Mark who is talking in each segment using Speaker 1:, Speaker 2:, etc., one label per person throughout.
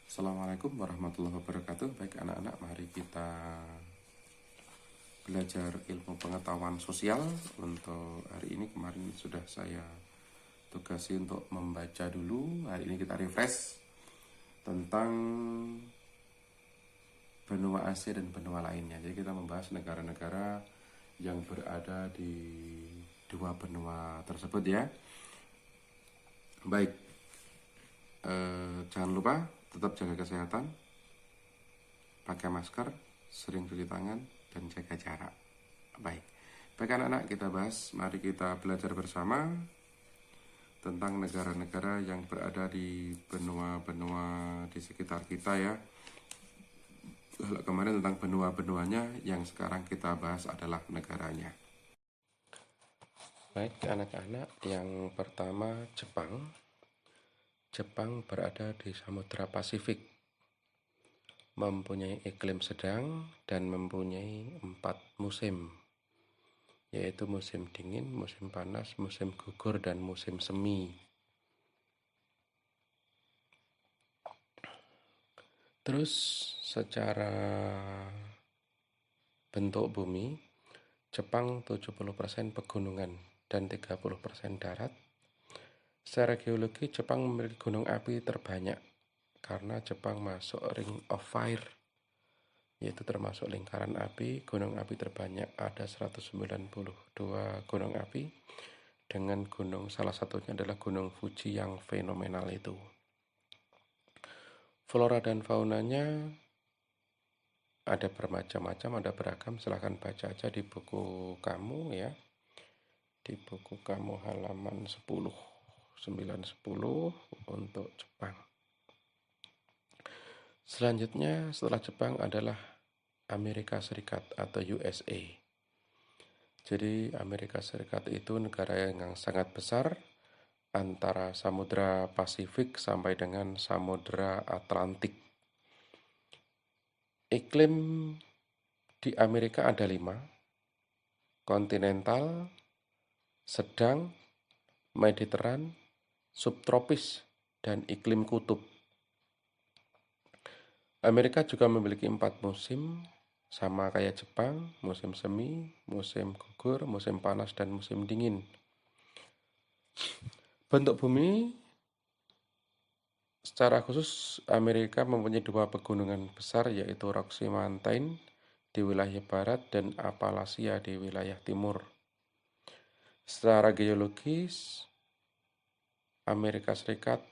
Speaker 1: Assalamualaikum warahmatullahi wabarakatuh. Baik anak-anak, mari kita belajar ilmu pengetahuan sosial. Untuk hari ini kemarin sudah saya tugasi untuk membaca dulu. Hari ini kita refresh tentang benua Asia dan benua lainnya. Jadi kita membahas negara-negara yang berada di dua benua tersebut ya. Baik, jangan lupa tetap jaga kesehatan, pakai masker, sering cuci tangan, dan jaga jarak. Baik anak-anak, kita bahas. Mari kita belajar bersama tentang negara-negara yang berada di benua-benua di sekitar kita ya. Kalau kemarin tentang benua-benuanya, yang sekarang kita bahas adalah negaranya. Baik anak-anak, yang pertama Jepang. Jepang berada di Samudra Pasifik, mempunyai iklim sedang dan mempunyai 4 musim, yaitu musim dingin, musim panas, musim gugur, dan musim semi. Terus secara bentuk bumi, Jepang 70% pegunungan dan 30% darat. Secara geologi, Jepang memiliki gunung api terbanyak karena Jepang masuk Ring of Fire, yaitu termasuk lingkaran api. Gunung api terbanyak ada 192 gunung api, dengan gunung salah satunya adalah Gunung Fuji yang fenomenal itu. Flora dan faunanya ada bermacam-macam, ada beragam. Silahkan baca aja di buku kamu ya, di buku kamu halaman 10, 9, 10 untuk Jepang. Selanjutnya setelah Jepang adalah Amerika Serikat atau USA. Jadi Amerika Serikat itu negara yang sangat besar, antara Samudra Pasifik sampai dengan Samudra Atlantik. Iklim di Amerika ada 5: kontinental, sedang, mediteran, subtropis, dan iklim kutub. Amerika juga memiliki 4 musim, sama kayak Jepang: musim semi, musim gugur, musim panas, dan musim dingin. Bentuk bumi, secara khusus Amerika mempunyai 2 pegunungan besar, yaitu Rocky Mountain di wilayah barat dan Appalachia di wilayah timur. Secara geologis, Amerika Serikat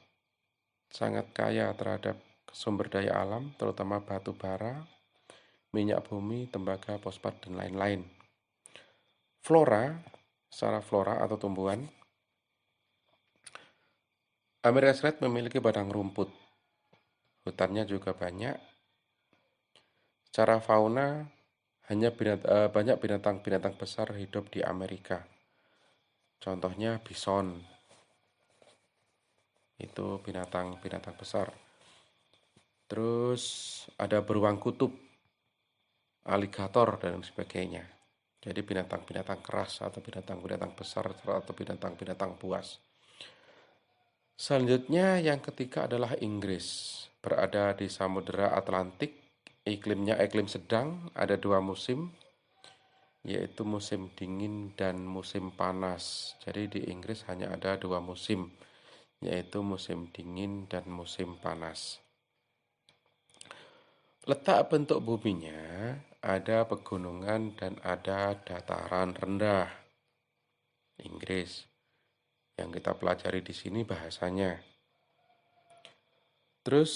Speaker 1: sangat kaya terhadap sumber daya alam, terutama batu bara, minyak bumi, tembaga, fosfat, dan lain-lain. Flora, secara flora atau tumbuhan, Amerika Serikat memiliki padang rumput, hutannya juga banyak. Secara fauna, banyak binatang-binatang besar hidup di Amerika. Contohnya bison, itu binatang-binatang besar. Terus ada beruang kutub, aligator, dan sebagainya. Jadi binatang-binatang keras atau binatang-binatang besar atau binatang-binatang buas. Selanjutnya yang ketiga adalah Inggris. Berada di Samudra Atlantik, iklimnya iklim sedang, ada 2 musim, yaitu musim dingin dan musim panas. Jadi di Inggris hanya ada 2 musim, yaitu musim dingin dan musim panas. Letak bentuk buminya ada pegunungan dan ada dataran rendah. Inggris yang kita pelajari di sini bahasanya. Terus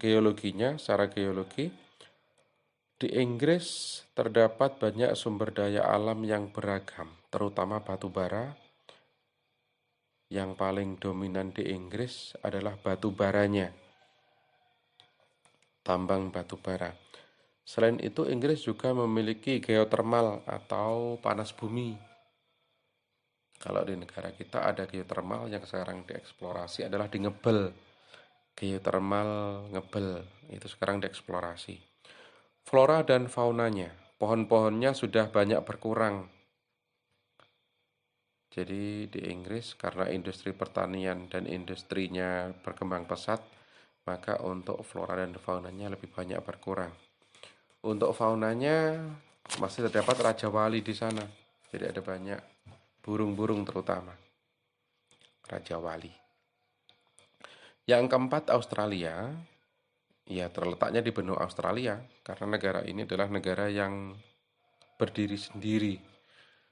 Speaker 1: geologinya, secara geologi, di Inggris terdapat banyak sumber daya alam yang beragam, terutama batu bara. Yang paling dominan di Inggris adalah batu baranya, tambang batu bara. Selain itu, Inggris juga memiliki geotermal atau panas bumi. Kalau di negara kita ada geotermal, yang sekarang dieksplorasi adalah di Ngebel. Geotermal Ngebel itu sekarang dieksplorasi. Flora dan faunanya, pohon-pohonnya sudah banyak berkurang. Jadi di Inggris karena industri pertanian dan industrinya berkembang pesat, maka untuk flora dan faunanya lebih banyak berkurang. Untuk faunanya masih terdapat Raja Wali di sana. Jadi ada banyak burung-burung terutama Raja Wali. Yang keempat Australia, ya terletaknya di benua Australia karena negara ini adalah negara yang berdiri sendiri.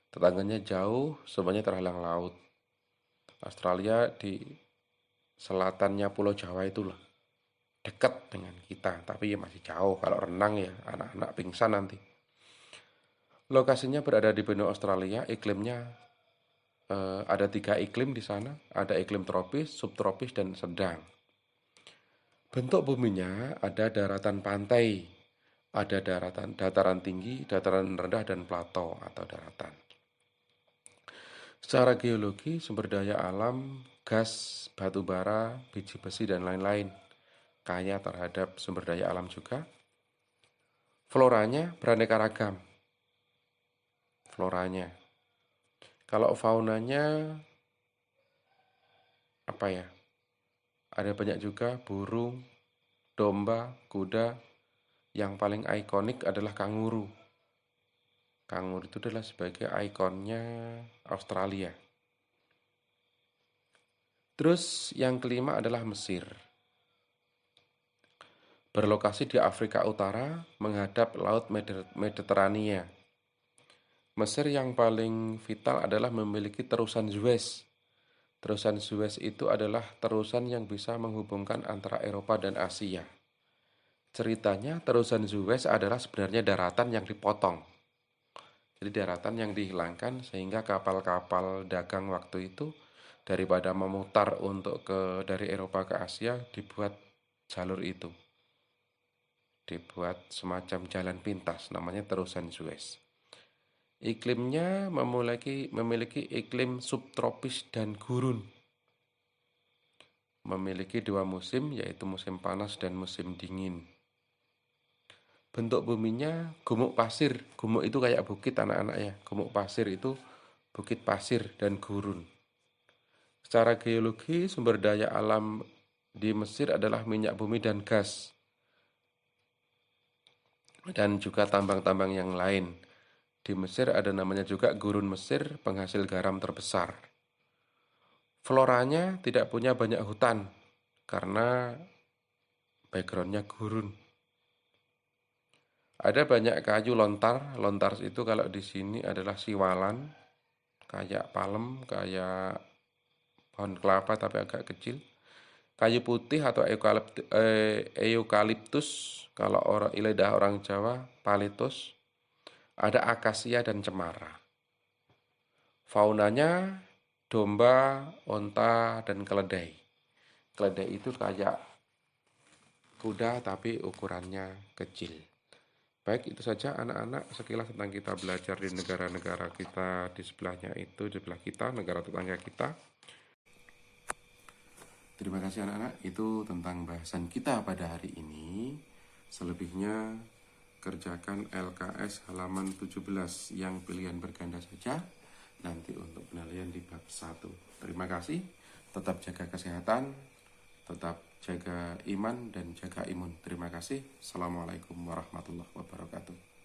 Speaker 1: Tetangganya jauh, semuanya terhalang laut. Australia di selatannya Pulau Jawa itulah dekat dengan kita, tapi ya masih jauh. Kalau renang ya anak-anak pingsan nanti. Lokasinya berada di benua Australia, iklimnya ada 3 iklim di sana, ada iklim tropis, subtropis, dan sedang. Bentuk buminya ada daratan pantai, ada dataran tinggi, dataran rendah, dan plato atau daratan. Secara geologi, sumber daya alam, gas, batu bara, biji besi, dan lain-lain kaya terhadap sumber daya alam juga. Floranya beraneka ragam. Floranya. Kalau faunanya apa ya? Ada banyak juga burung, domba, kuda. Yang paling ikonik adalah kanguru. Kanguru itu adalah sebagai ikonnya Australia. Terus yang kelima adalah Mesir. Berlokasi di Afrika Utara menghadap Laut Mediterania. Mesir yang paling vital adalah memiliki terusan Suez. Terusan Suez itu adalah terusan yang bisa menghubungkan antara Eropa dan Asia. Ceritanya terusan Suez adalah sebenarnya daratan yang dipotong. Jadi daratan yang dihilangkan sehingga kapal-kapal dagang waktu itu daripada memutar untuk dari Eropa ke Asia dibuat jalur itu. Dibuat semacam jalan pintas namanya terusan Suez. Iklimnya memiliki iklim subtropis dan gurun. Memiliki 2 musim yaitu musim panas dan musim dingin. Bentuk buminya gumuk pasir. Gumuk itu kayak bukit anak-anak ya. Gumuk pasir itu bukit pasir dan gurun. Secara geologi, sumber daya alam di Mesir adalah minyak bumi dan gas. Dan juga tambang-tambang yang lain. Di Mesir ada namanya juga gurun Mesir, penghasil garam terbesar. Floranya tidak punya banyak hutan karena backgroundnya gurun. Ada banyak kayu lontar. Lontar itu kalau di sini adalah siwalan, kayak palem, kayak pohon kelapa tapi agak kecil. Kayu putih atau eukaliptus, kalau lidah orang Jawa, paletus. Ada akasia dan cemara. Faunanya domba, onta, dan keledai. Keledai itu kayak kuda tapi ukurannya kecil. Baik, itu saja anak-anak sekilas tentang kita belajar di negara-negara kita di sebelahnya itu, di sebelah kita, negara tetangga kita. Terima kasih anak-anak, itu tentang bahasan kita pada hari ini. Selebihnya kerjakan LKS halaman 17 yang pilihan berganda saja. Nanti untuk penilaian di bab 1. Terima kasih, tetap jaga kesehatan, tetap jaga iman dan jaga imun. Terima kasih. Assalamualaikum warahmatullahi wabarakatuh.